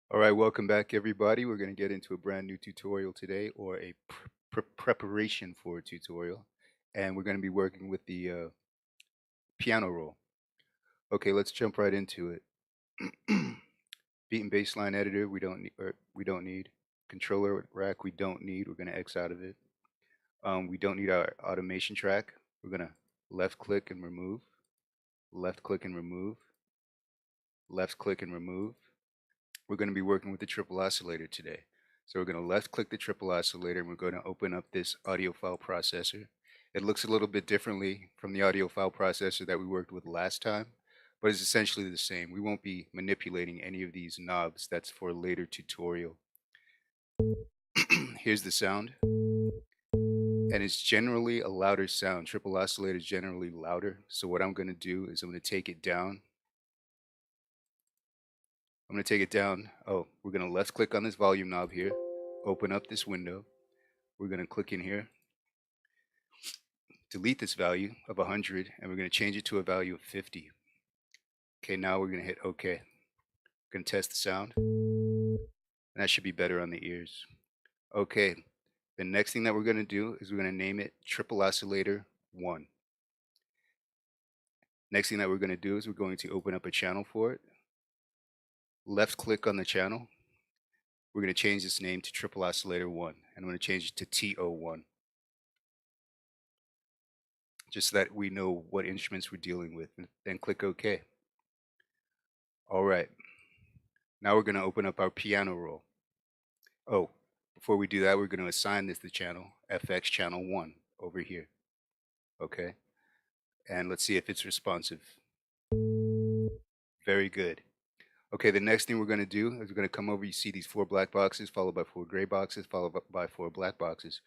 All right, welcome back, everybody. We're going to get into a brand new tutorial today, or a preparation for a tutorial, and we're going to be working with the piano roll. Okay, let's jump right into it. Beat and bassline editor, we don't need. Controller rack, we don't need. We're going to X out of it. We don't need our automation track. We're going to left click and remove, left click and remove, left click and remove. We're going to be working with the triple oscillator today. So we're going to left click the triple oscillator and we're going to open up this audio file processor. It looks a little bit differently from the audio file processor that we worked with last time, but it's essentially the same. We won't be manipulating any of these knobs. That's for a later tutorial. Here's the sound, and it's generally a louder sound. Triple oscillator is generally louder. So what I'm going to do is I'm going to take it down. I'm going to take it down. Oh, we're going to left click on this volume knob here, open up this window. We're going to click in here, delete this value of 100, and we're going to change it to a value of 50. Okay, now we're going to hit OK. We're going to test the sound, and that should be better on the ears. Okay, the next thing that we're going to do is we're going to name it Triple Oscillator 1. Next thing that we're going to do is we're going to open up a channel for it. Left click on the channel. We're going to change this name to Triple Oscillator 1, and I'm going to change it to TO1. Just so that we know what instruments we're dealing with, and then click OK. All right, now we're going to open up our piano roll. Oh, before we do that, we're going to assign this the channel, FX channel 1 over here. Okay, and let's see if it's responsive. Very good. Okay, the next thing we're going to do is we're going to come over, you see these 4 black boxes, followed by 4 gray boxes, followed by 4 black boxes.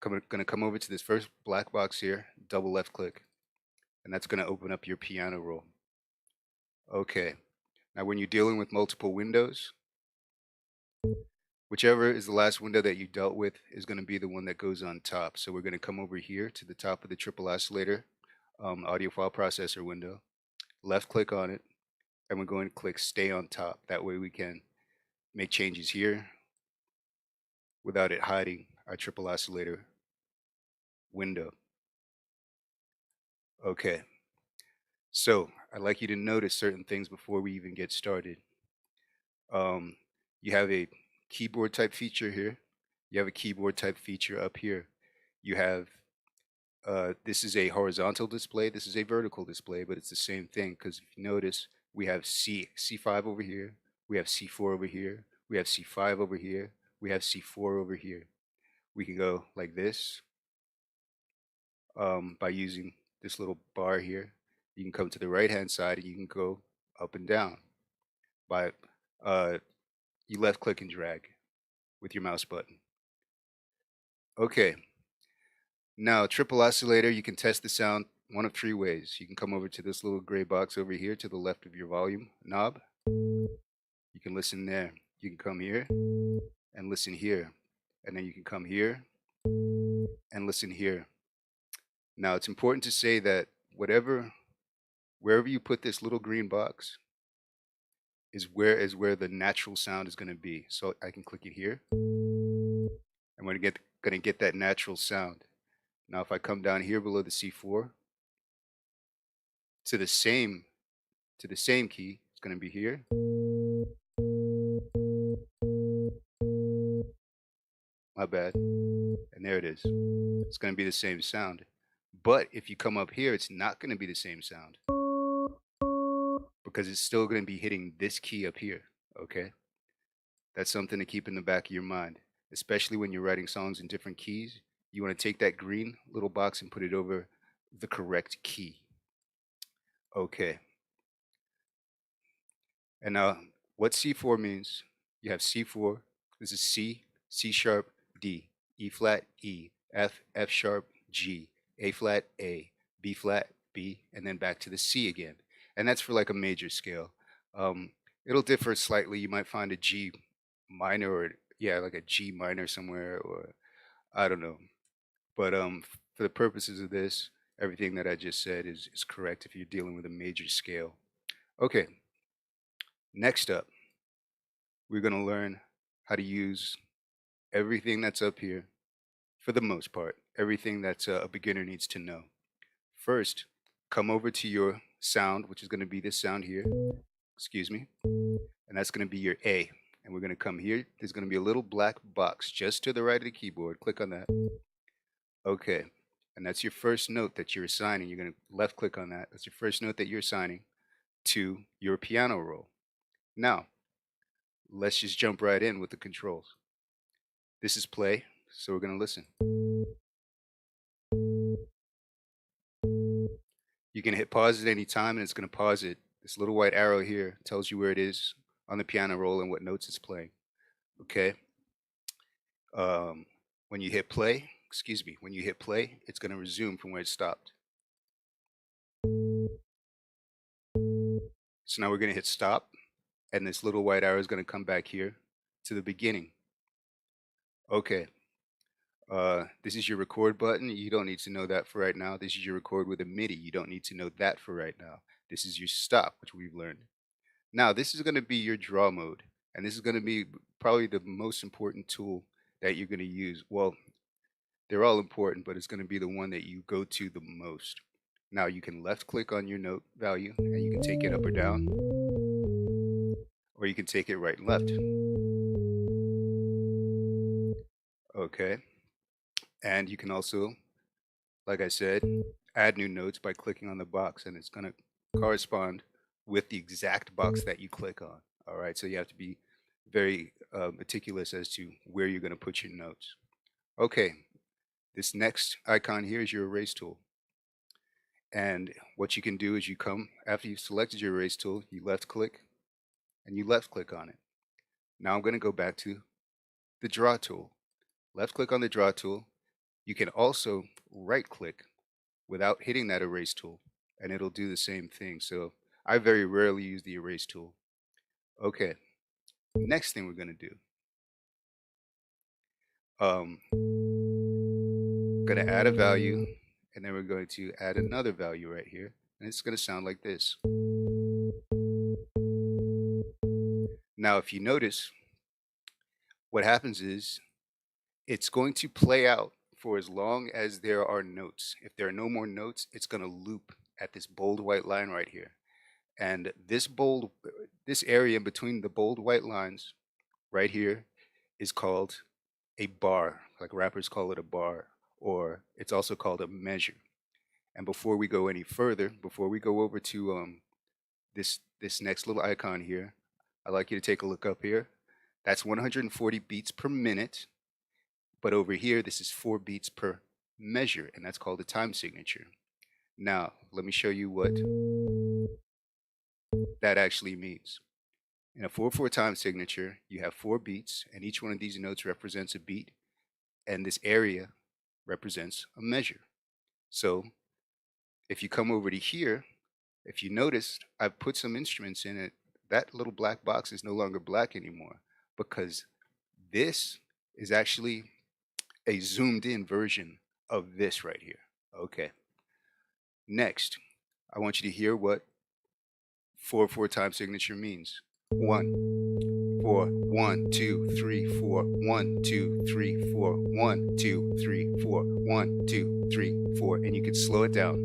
Going to come over to this first black box here, double left click, and that's going to open up your piano roll. Okay, now when you're dealing with multiple windows, whichever is the last window that you dealt with is going to be the one that goes on top. So we're going to come over here to the top of the triple oscillator audio file processor window, left click on it, and we're going to click stay on top. That way we can make changes here without it hiding our triple oscillator window. Okay, so I'd like you to notice certain things before we even get started. You have a keyboard type feature here. You have a keyboard type feature up here. You have this is a horizontal display. This is a vertical display, but it's the same thing because if you notice, we have C5 over here. We have C4 over here. We have C5 over here. We have C4 over here. We can go like this by using this little bar here. You can come to the right hand side and you can go up and down by you left click and drag with your mouse button. Okay, now triple oscillator, you can test the sound one of 3 ways. You can come over to this little gray box over here to the left of your volume knob. You can listen there. You can come here and listen here, and then you can come here and listen here. Now it's important to say that wherever you put this little green box is where the natural sound is going to be. So I can click it here, and we're going to get that natural sound. Now if I come down here below the C4 to the same key, it's going to be here. My bad. And there it is. It's going to be the same sound. But if you come up here, it's not going to be the same sound because it's still going to be hitting this key up here. Okay, that's something to keep in the back of your mind, especially when you're writing songs in different keys. You want to take that green little box and put it over the correct key. Okay, and now what C4 means, you have C4, this is C, C sharp, D, E flat, E, F, F sharp, G, A flat, A, B flat, B, and then back to the C again. And that's for like a major scale. It'll differ slightly. You might find a G minor, or yeah, like a G minor somewhere, or I don't know. But for the purposes of this, everything that I just said is correct if you're dealing with a major scale. Okay, next up, we're going to learn how to use everything that's up here for the most part, everything that a beginner needs to know. First, come over to your sound, which is going to be this sound here, excuse me, and that's going to be your A. And we're going to come here. There's going to be a little black box just to the right of the keyboard. Click on that. Okay. And that's your first note that you're assigning. You're going to left click on that. That's your first note that you're assigning to your piano roll. Now, let's just jump right in with the controls. This is play, so we're going to listen. You can hit pause at any time and it's going to pause it. This little white arrow here tells you where it is on the piano roll and what notes it's playing. Okay. When you hit play, when you hit play, it's going to resume from where it stopped. So now we're going to hit stop, and this little white arrow is going to come back here to the beginning. Okay. This is your record button. You don't need to know that for right now. This is your record with a MIDI. You don't need to know that for right now. This is your stop, which we've learned. Now, this is going to be your draw mode, and this is going to be probably the most important tool that you're going to use. Well, they're all important, but it's going to be the one that you go to the most. Now, you can left click on your note value, and you can take it up or down, or you can take it right and left. Okay. And you can also, like I said, add new notes by clicking on the box, and it's going to correspond with the exact box that you click on. All right, so you have to be very meticulous as to where you're going to put your notes. Okay, this next icon here is your erase tool. And what you can do is you come, after you've selected your erase tool, you left click and you left click on it. Now I'm going to go back to the draw tool. Left click on the draw tool. You can also right click without hitting that erase tool, and it'll do the same thing. So I very rarely use the erase tool. Okay, next thing we're going to do. Going to add a value, and then we're going to add another value right here, and it's going to sound like this. Now, if you notice, what happens is it's going to play out for as long as there are notes. If there are no more notes, it's going to loop at this bold white line right here. And this area in between the bold white lines right here is called a bar. Like rappers call it a bar, or it's also called a measure. And before we go any further, before we go over to this next little icon here, I'd like you to take a look up here. That's 140 beats per minute. But over here, this is 4 beats per measure, and that's called a time signature. Now, let me show you what that actually means. In a 4/4 time signature, you have 4 beats, and each one of these notes represents a beat, and this area represents a measure. So if you come over to here, if you notice, I've put some instruments in it. That little black box is no longer black anymore because this is actually a zoomed in version of this right here. Okay. Next, I want you to hear what 4/4 time signature means. 1, 4, 1, 2, 3, 4, 1, 2, 3, 4, 1, 2, 3, 4, 1, 2, 3, 4. And you can slow it down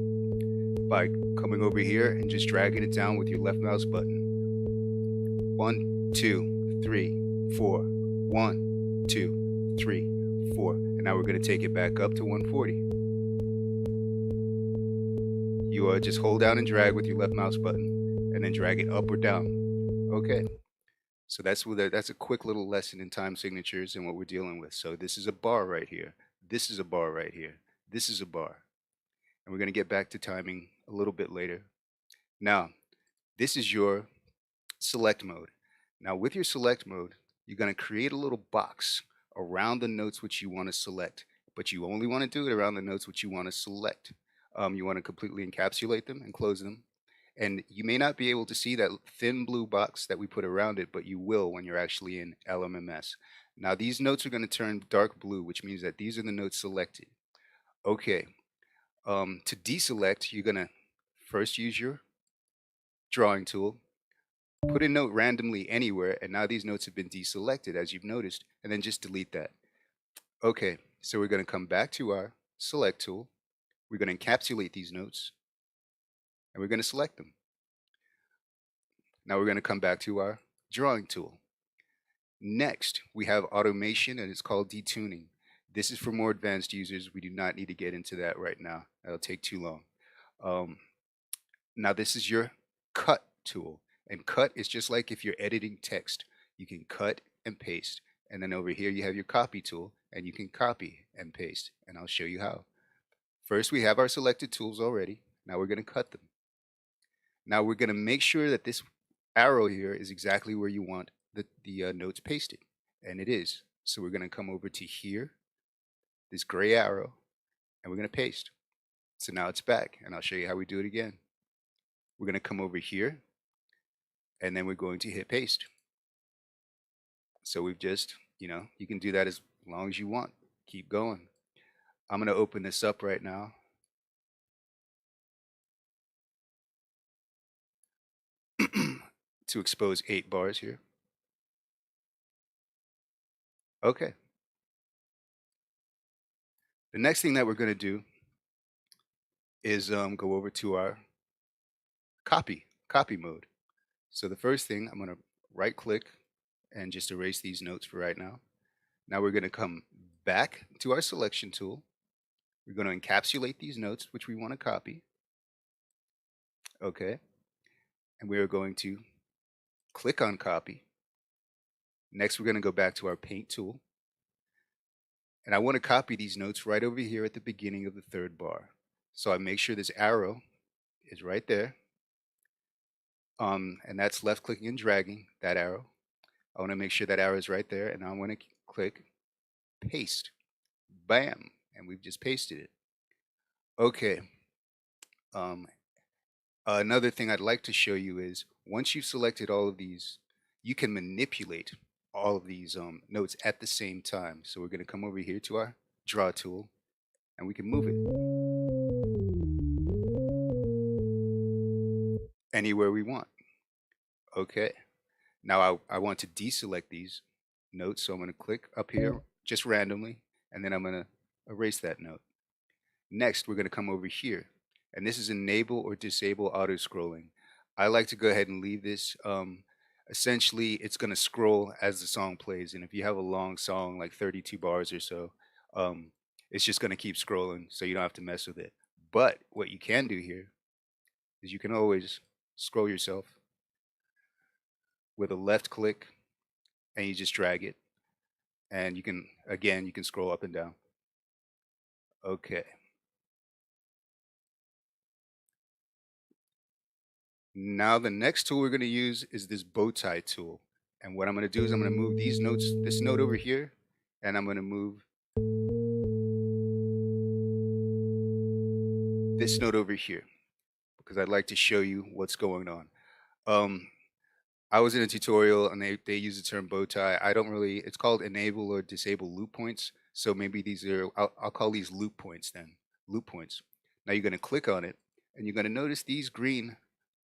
by coming over here and just dragging it down with your left mouse button. 1, 2, 3, 4, 1, 2, 3, 4. And now we're going to take it back up to 140. You just hold down and drag with your left mouse button and then drag it up or down. Okay. So that's a quick little lesson in time signatures and what we're dealing with. So this is a bar right here. This is a bar right here. This is a bar. And we're going to get back to timing a little bit later. Now, this is your select mode. Now, with your select mode, you're going to create a little box around the notes which you want to select, but you only want to do it around the notes which you want to select. You want to completely encapsulate them and close them. And you may not be able to see that thin blue box that we put around it, but you will when you're actually in LMMS. Now, these notes are going to turn dark blue, which means that these are the notes selected. Okay. To deselect, you're going to first use your drawing tool, put a note randomly anywhere, and now these notes have been deselected, as you've noticed, and then just delete that. Okay, so we're going to come back to our select tool. We're going to encapsulate these notes, and we're going to select them. Now we're going to come back to our drawing tool. Next, we have automation, and it's called detuning. This is for more advanced users. We do not need to get into that right now. That'll take too long. Now this is your cut tool, and cut is just like if you're editing text. You can cut and paste, and then over here you have your copy tool, and you can copy and paste, and I'll show you how. First, we have our selected tools already. Now we're going to cut them. Now we're going to make sure that this arrow here is exactly where you want the notes pasted, and it is. So we're going to come over to here, this gray arrow, and we're going to paste. So now it's back, and I'll show you how we do it again. We're going to come over here, and then we're going to hit paste. So we've just, you can do that as long as you want. Keep going. I'm going to open this up right now. To expose 8 bars here. Okay. The next thing that we're going to do is go over to our copy mode. So the first thing, I'm going to right click and just erase these notes for right now. Now we're going to come back to our selection tool. We're going to encapsulate these notes, which we want to copy. Okay. And we are going to click on copy. Next, we're going to go back to our paint tool. And I want to copy these notes right over here at the beginning of the 3rd bar. So I make sure this arrow is right there. And that's left clicking and dragging that arrow. I want to make sure that arrow is right there, and I want to click paste. Bam, and we've just pasted it. Okay. Another thing I'd like to show you is once you've selected all of these, you can manipulate all of these notes at the same time. So we're going to come over here to our draw tool, and we can move it anywhere we want. Okay. Now I want to deselect these notes, so I'm going to click up here just randomly, and then I'm going to erase that note. Next, we're going to come over here, and this is enable or disable auto scrolling. I like to go ahead and leave this. Essentially, it's going to scroll as the song plays, and if you have a long song, like 32 bars or so, it's just going to keep scrolling, so you don't have to mess with it. But what you can do here is you can always scroll yourself with a left click, and you just drag it, and you can scroll up and down. Okay. Now the next tool we're going to use is this Bowtie tool. And what I'm going to do is I'm going to move these notes, this note over here, and I'm going to move this note over here because I'd like to show you what's going on. I was in a tutorial and they use the term bow tie. I don't really, it's called enable or disable loop points. So maybe these are, I'll call these loop points then, loop points. Now you're going to click on it and you're going to notice these green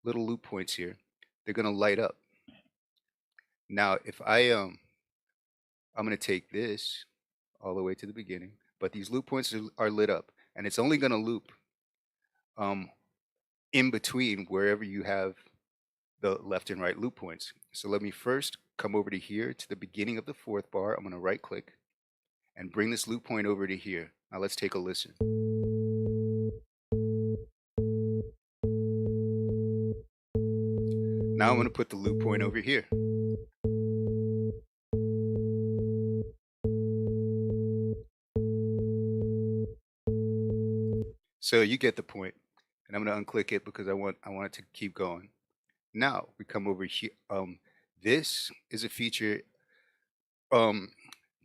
little loop points here. They're going to light up. Now if I'm going to take this all the way to the beginning, but these loop points are lit up and it's only going to loop in between wherever you have the left and right loop points. So let me first come over to here to the beginning of the 4th bar. I'm going to right click and bring this loop point over to here. Now let's take a listen. Now I'm going to put the loop point over here. So you get the point. And I'm going to unclick it because I want it to keep going. Now we come over here. This is a feature.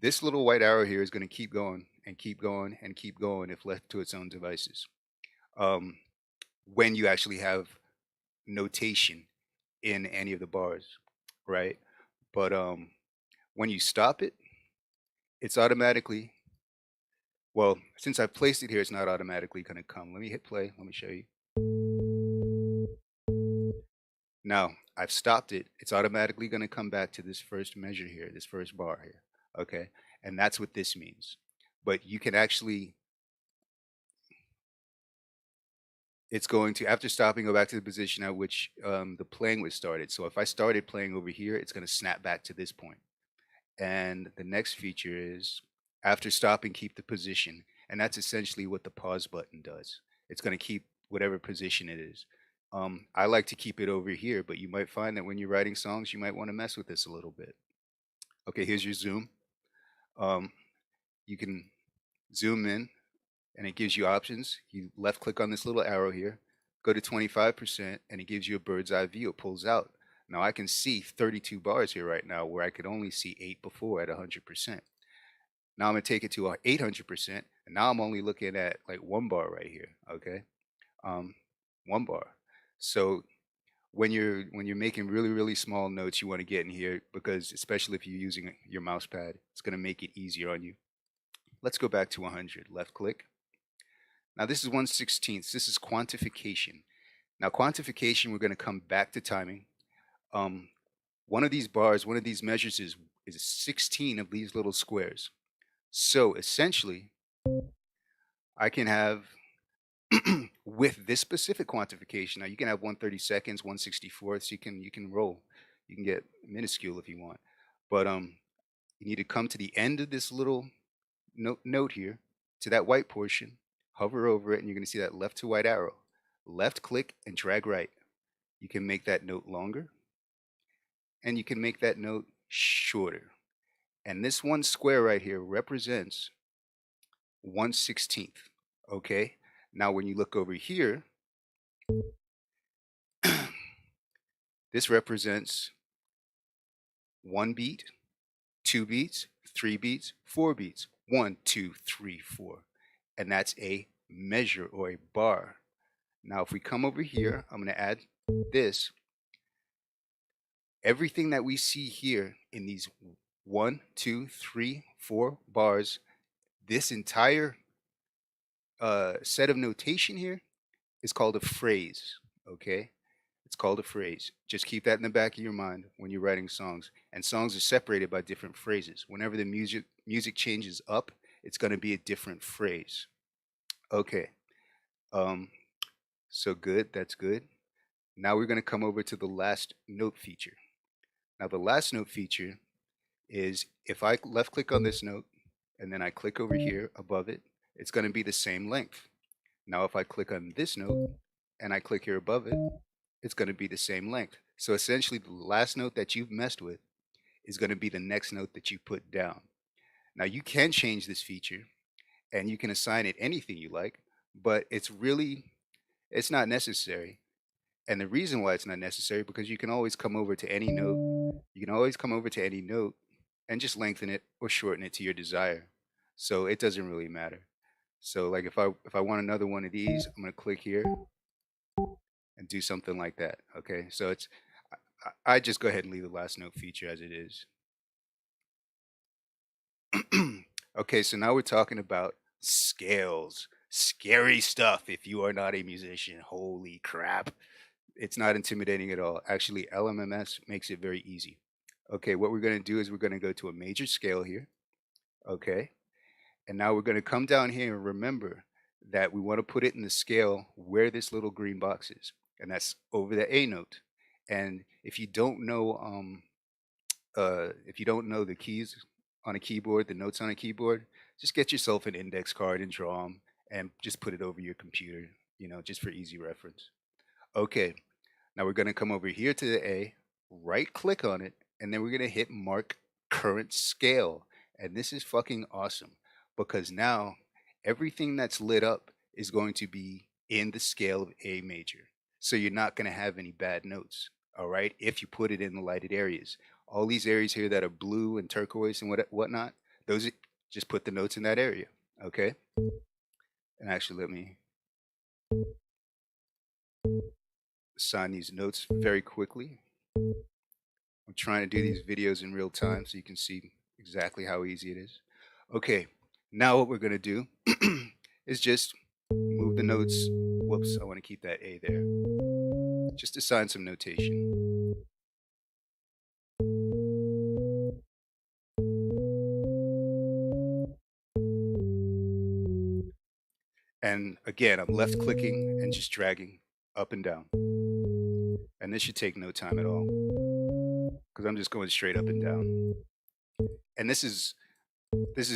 This little white arrow here is going to keep going and keep going and keep going if left to its own devices. When you actually have notation in any of the bars, right? But when you stop it, it's automatically, well, since I placed it here, it's not automatically going to come. Let me hit play. Let me show you. Now, I've stopped it, it's automatically going to come back to this first measure here, this first bar here. Okay. And that's what this means. But you can actually, it's going to, after stopping, go back to the position at which the playing was started. So if I started playing over here, it's going to snap back to this point. And the next feature is after stopping, keep the position. And that's essentially what the pause button does. It's going to keep whatever position it is. I like to keep it over here, but you might find that when you're writing songs, you might want to mess with this a little bit. Okay, here's your zoom. You can zoom in and it gives you options. You left click on this little arrow here, go to 25%, and it gives you a bird's eye view. It pulls out. Now I can see 32 bars here right now where I could only see 8 before at 100%. Now I'm going to take it to 800%, and now I'm only looking at like 1 bar right here, okay? 1 bar. So when you're making really small notes, you want to get in here because especially if you're using your mouse pad, it's going to make it easier on you. Let's go back to 100. Left click. Now this is 1/16. This is quantification. Now quantification, we're going to come back to timing. One of these bars, one of these measures is 16 of these little squares. So essentially, I can have with this specific quantification. Now you can have 1/32, 1/64. You can roll. You can get minuscule if you want, but you need to come to the end of this little note here, to that white portion, hover over it, and you're going to see that left to white arrow. Left click and drag right. You can make that note longer, and you can make that note shorter. And this one square right here represents 1/16. Okay. Now when you look over here, this represents 1 beat, 2 beats, 3 beats, 4 beats. 1, 2, 3, 4. And that's a measure or a bar. Now if we come over here, I'm going to add this. Everything that we see here in these 1, 2, 3, 4 bars, this entire set of notation here is called a phrase. Okay. It's called a phrase. Just keep that in the back of your mind when you're writing songs. And songs are separated by different phrases. Whenever the music changes up, it's going to be a different phrase. Okay. So good. That's good. Now we're going to come over to the last note feature. Now the last note feature is if I left click on this note and then I click over here above it, it's going to be the same length. Now if I click on this note and I click here above it, it's going to be the same length. So essentially the last note that you've messed with is going to be the next note that you put down. Now you can change this feature and you can assign it anything you like, but it's not necessary. And the reason why it's not necessary, because you can always come over to any note. You can always come over to any note and just lengthen it or shorten it to your desire. So it doesn't really matter. So like if I want another one of these, I'm going to click here and do something like that. Okay. So I just go ahead and leave the last note feature as it is. Okay. So now we're talking about scales. Scary stuff if you are not a musician. Holy crap. It's not intimidating at all. Actually, LMMS makes it very easy. Okay, what we're going to do is we're going to go to a major scale here. Okay, and now we're going to come down here and remember that we want to put it in the scale where this little green box is, and that's over the A note. And if you don't know the keys on a keyboard, the notes on a keyboard, just get yourself an index card and draw them and just put it over your computer, just for easy reference. Okay, now we're going to come over here to the A, right click on it, and then we're going to hit mark current scale. And this is fucking awesome because now everything that's lit up is going to be in the scale of A major. So you're not going to have any bad notes, all right, if you put it in the lighted areas. All these areas here that are blue and turquoise and whatnot, those just put the notes in that area, okay? And actually, let me assign these notes very quickly. I'm trying to do these videos in real time so you can see exactly how easy it is. Okay, now what we're going to do is just move the notes. Whoops, I want to keep that A there. Just assign some notation. And again, I'm left clicking and just dragging up and down. And this should take no time at all because I'm just going straight up and down. And this is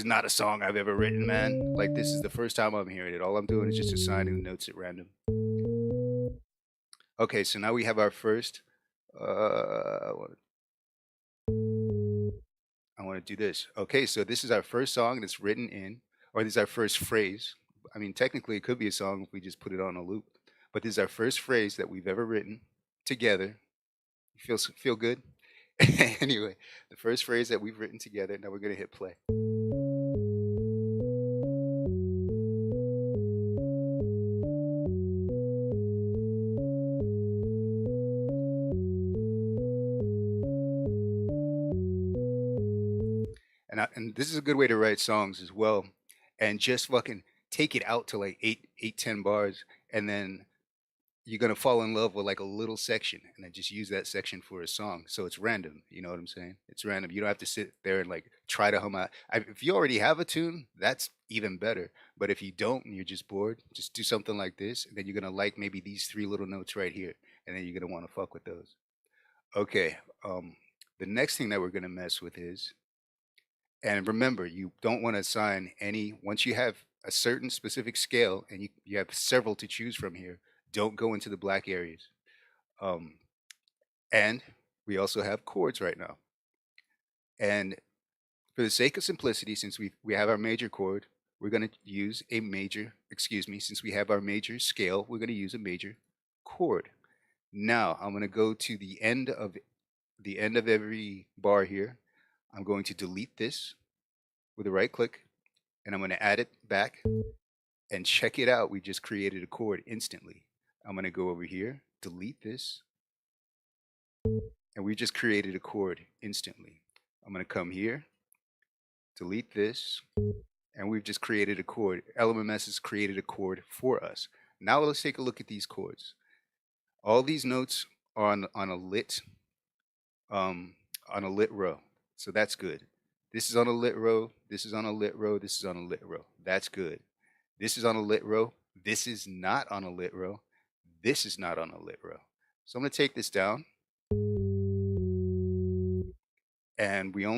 not a song I've ever written, man. Like, this is the first time I'm hearing it. All I'm doing is just assigning notes at random. Okay, so now we have our first. I want to do this. Okay, so this is our first song that's written in, or this is our first phrase. I mean, technically, it could be a song if we just put it on a loop. But this is our first phrase that we've ever written together. Feel good? Anyway, the first phrase that we've written together. Now we're gonna hit play. And this is a good way to write songs as well, and just fucking take it out to like 10 bars, and then you're gonna fall in love with like a little section, and then just use that section for a song. So it's random. You know what I'm saying? It's random. You don't have to sit there and like try to hum out. If you already have a tune, that's even better. But if you don't and you're just bored, just do something like this, and then you're gonna like maybe these 3 little notes right here, and then you're gonna want to fuck with those. Okay. The next thing that we're gonna mess with is, and remember, you don't want to assign any, once you have a certain specific scale and you have several to choose from here, don't go into the black areas. Um, and we also have chords right now. And for the sake of simplicity, since we have our major chord, we're going to use a major, since we have our major scale, we're going to use a major chord. Now I'm going to go to the end of every bar here. I'm going to delete this with a right click, and I'm going to add it back, and check it out. We just created a chord instantly. I'm going to go over here, delete this, and we just created a chord instantly. I'm going to come here, delete this, and we've just created a chord. LMMS has created a chord for us. Now let's take a look at these chords. All these notes are on a lit row, so that's good. This is on a lit row. This is on a lit row. This is on a lit row. That's good. This is on a lit row. This is not on a lit row. This is not on a lit row. So I'm going to take this down. And we're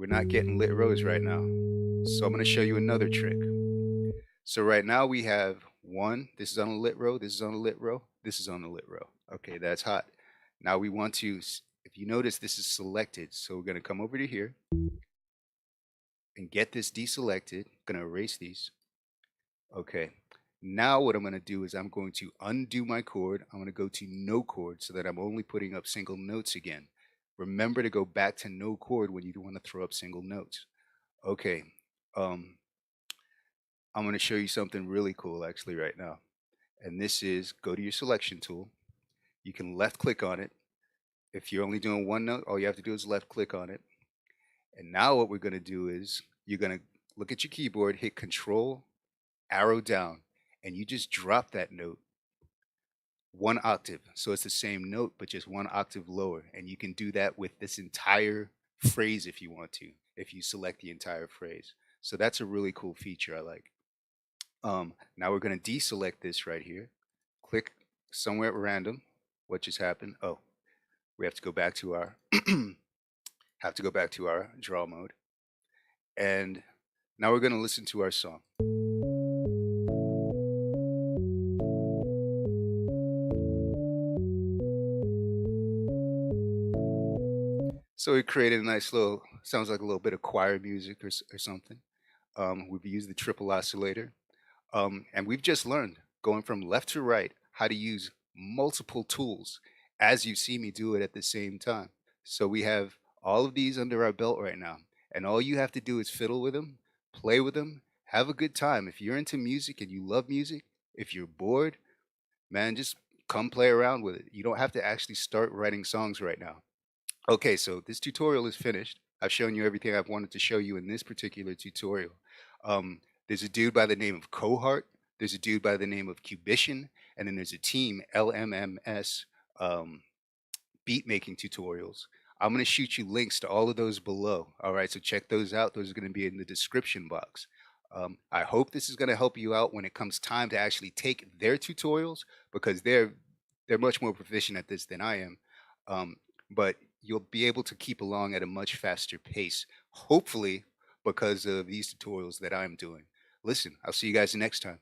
not getting lit rows right now. So I'm going to show you another trick. So right now we have one, this is on a lit row, this is on a lit row, this is on a lit row. Okay, that's hot. Now we want to, if you notice, this is selected. So we're going to come over to here and get this deselected. I'm going to erase these. Okay. Now what I'm going to do is I'm going to undo my chord. I'm going to go to no chord so that I'm only putting up single notes again. Remember to go back to no chord when you want to throw up single notes. Okay. I'm going to show you something really cool actually right now. And this is, go to your selection tool. You can left click on it. If you're only doing one note, all you have to do is left click on it. And now what we're going to do is you're going to look at your keyboard, hit Control, arrow down, and you just drop that note 1 octave. So it's the same note, but just 1 octave lower. And you can do that with this entire phrase if you want to, if you select the entire phrase. So that's a really cool feature I like. Now we're going to deselect this right here. Click somewhere at random. What just happened? Oh, we have to go back to our draw mode. And now we're going to listen to our song. So we created a nice little, sounds like a little bit of choir music or something. We've used the triple oscillator. And we've just learned, going from left to right, how to use multiple tools as you see me do it at the same time. So we have all of these under our belt right now. And all you have to do is fiddle with them, play with them, have a good time. If you're into music and you love music, if you're bored, man, just come play around with it. You don't have to actually start writing songs right now. Okay, so this tutorial is finished. I've shown you everything I've wanted to show you in this particular tutorial. There's a dude by the name of Cohart, there's a dude by the name of Cubition, and then there's a team, LMMS beat making tutorials. I'm going to shoot you links to all of those below. All right, so check those out. Those are going to be in the description box. I hope this is going to help you out when it comes time to actually take their tutorials, because they're much more proficient at this than I am. Um, but you'll be able to keep along at a much faster pace, hopefully, because of these tutorials that I'm doing. Listen, I'll see you guys next time.